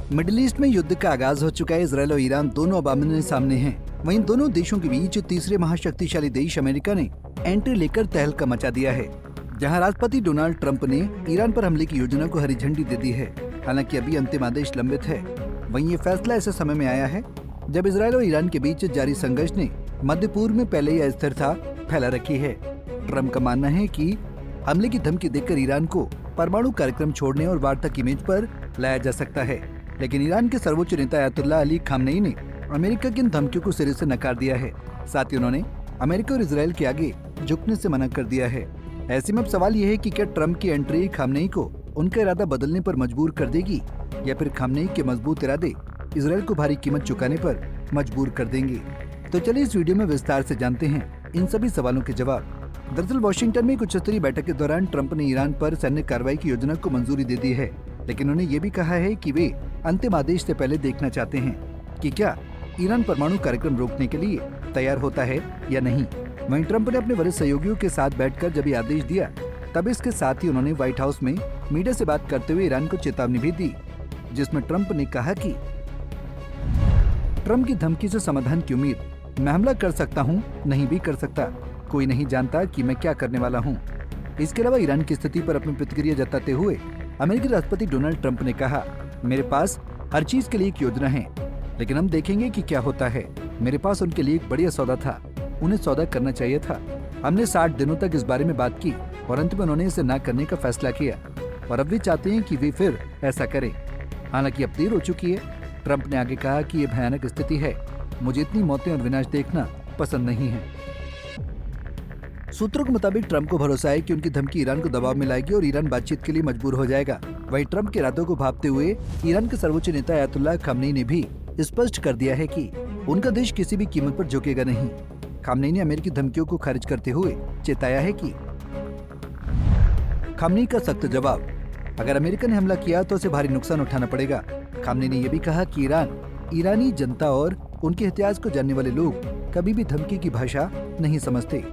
Middle east में युद्ध का आगाज हो चुका है। इजरायल और ईरान दोनों अब आमने सामने हैं। वहीं दोनों देशों के बीच तीसरे महाशक्तिशाली देश अमेरिका ने एंट्री लेकर तहलका मचा दिया है। जहां राष्ट्रपति डोनाल्ड ट्रंप ने ईरान पर हमले की योजना को हरी झंडी दे दी है। हालांकि अभी अंतिम आदेश लंबित है। वहीं ये फैसला ऐसे समय में आया है जब इजरायल और ईरान के बीच जारी संघर्ष ने मध्य पूर्व में पहले ही अस्थिरता फैला रखी है। ट्रंप का मानना है कि हमले की धमकी देकर ईरान को परमाणु कार्यक्रम छोड़ने और वार्ता की मेज पर लाया जा सकता है, लेकिन ईरान के सर्वोच्च नेता अयातुल्लाह अली खामनेई ने अमेरिका की इन धमकियों को सिरे से नकार दिया है। साथ ही उन्होंने अमेरिका और इजरायल के आगे झुकने से मना कर दिया है। ऐसे में अब सवाल यह है कि क्या ट्रंप की एंट्री खामनेई को उनका इरादा बदलने पर मजबूर कर देगी या फिर खामनेई के मजबूत इरादे इजरायल को भारी कीमत चुकाने पर मजबूर कर देंगे। तो चलिए इस वीडियो में विस्तार से जानते हैं इन सभी सवालों के जवाब। दरअसल वाशिंगटन में एक उच्च स्तरीय बैठक के दौरान ट्रंप ने ईरान पर सैन्य कार्रवाई की योजना को मंजूरी दे दी है, लेकिन उन्होंने ये भी कहा है कि वे अंतिम आदेश से पहले देखना चाहते हैं कि क्या ईरान परमाणु कार्यक्रम रोकने के लिए तैयार होता है या नहीं। वहीं ट्रंप ने अपने वरिष्ठ सहयोगियों के साथ बैठकर जब ये आदेश दिया, तब इसके साथ ही उन्होंने व्हाइट हाउस में मीडिया से बात करते हुए ईरान को चेतावनी भी दी, जिसमें ट्रंप ने कहा कि ट्रंप की धमकी से समाधान की उम्मीद मैं हमला कर सकता हूं, नहीं भी कर सकता। कोई नहीं जानता कि मैं क्या करने वाला हूं। इसके अलावा ईरान की स्थिति पर अपनी प्रतिक्रिया जताते हुए अमेरिकी राष्ट्रपति डोनाल्ड ट्रंप ने कहा, मेरे पास हर चीज के लिए एक योजना है, लेकिन हम देखेंगे कि क्या होता है। मेरे पास उनके लिए एक बढ़िया सौदा था, उन्हें सौदा करना चाहिए था। हमने 60 दिनों तक इस बारे में बात की और अंत में उन्होंने इसे न करने का फैसला किया और अब वे चाहते हैं कि वे फिर ऐसा करें। हालांकि अब देर हो चुकी है। ट्रंप ने आगे कहा कि ये भयानक स्थिति है, मुझे इतनी मौतें और विनाश देखना पसंद नहीं है। सूत्रों के मुताबिक ट्रंप को भरोसा है कि उनकी धमकी ईरान को दबाव में लाएगी और ईरान बातचीत के लिए मजबूर हो जाएगा। वहीं ट्रंप के इरादों को भांपते हुए ईरान के सर्वोच्च नेता अयातुल्लाह खामनेई ने भी स्पष्ट कर दिया है कि उनका देश किसी भी कीमत पर झुकेगा नहीं। खामनेई ने अमेरिकी धमकियों को खारिज करते हुए चेताया है कि खामनेई का सख्त जवाब, अगर अमेरिका ने हमला किया तो उसे भारी नुकसान उठाना पड़ेगा। खामनेई ने यह भी कहा कि ईरानी जनता और उनके इतिहास को जानने वाले लोग कभी भी धमकी की भाषा नहीं समझते।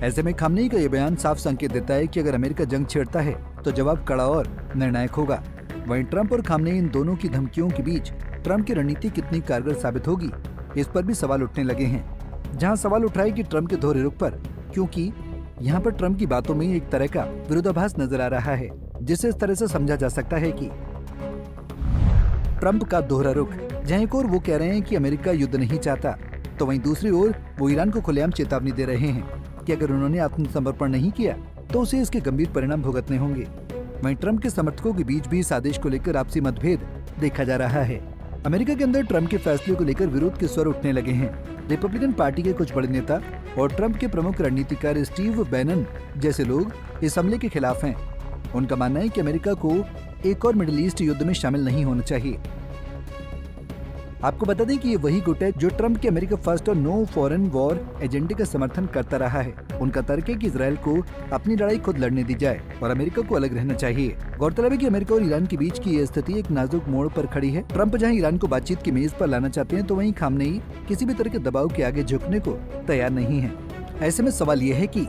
ऐसे में खामनेई का यह बयान साफ संकेत देता है कि अगर अमेरिका जंग छेड़ता है तो जवाब कड़ा और निर्णायक होगा। वहीं ट्रंप और खामनेई इन दोनों की धमकियों के बीच ट्रंप की रणनीति कितनी कारगर साबित होगी, इस पर भी सवाल उठने लगे हैं। जहां सवाल उठाए कि ट्रंप के दोहरे रुख पर, क्योंकि यहाँ पर ट्रंप की बातों में एक तरह का विरोधाभास नजर आ रहा है, जिसे इस तरह से समझा जा सकता है कि ट्रंप का दोहरा रुख, जहां एक ओर वो कह रहे हैं कि अमेरिका युद्ध नहीं चाहता, तो वहीं दूसरी ओर वो ईरान को खुलेआम चेतावनी दे रहे हैं कि अगर उन्होंने आत्मसमर्पण नहीं किया तो उसे इसके गंभीर परिणाम भुगतने होंगे। वहीं ट्रंप के समर्थकों के बीच भी इस आदेश को लेकर आपसी मतभेद देखा जा रहा है। अमेरिका के अंदर ट्रंप के फैसले को लेकर विरोध के स्वर उठने लगे हैं। रिपब्लिकन पार्टी के कुछ बड़े नेता और ट्रंप के प्रमुख रणनीतिकार स्टीव बैनन जैसे लोग इस हमले के खिलाफ हैं। उनका मानना है कि अमेरिका को एक और मिडिल ईस्ट युद्ध में शामिल नहीं होना चाहिए। आपको बता दें कि ये वही गुट है जो ट्रंप के अमेरिका फर्स्ट और नो फॉरेन वॉर एजेंडे का समर्थन करता रहा है। उनका तर्क है कि इजरायल को अपनी लड़ाई खुद लड़ने दी जाए और अमेरिका को अलग रहना चाहिए। गौरतलब है कि अमेरिका और ईरान के बीच की यह स्थिति एक नाजुक मोड़ पर खड़ी है। ट्रंप जहां ईरान को बातचीत की मेज पर लाना चाहते हैं, तो वहीं खामनेई किसी भी तरह के दबाव के आगे झुकने को तैयार नहीं है। ऐसे में सवाल ये है कि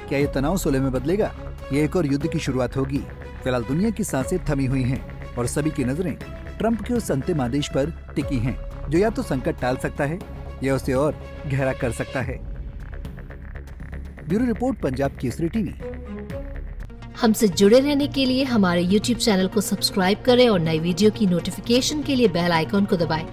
क्या ये तनाव सुलह में बदलेगा, ये एक और युद्ध की शुरुआत होगी। फिलहाल दुनिया की सांसें थमी हुई हैं और सभी की नजरें ट्रंप के उस अंतिम आदेश पर टिकी हैं, जो या तो संकट टाल सकता है या उसे और गहरा कर सकता है। Bureau report, Punjab Kesari TV. हमसे जुड़े रहने के लिए हमारे YouTube चैनल को सब्सक्राइब करें और नई वीडियो की नोटिफिकेशन के लिए बेल आइकॉन को दबाएं।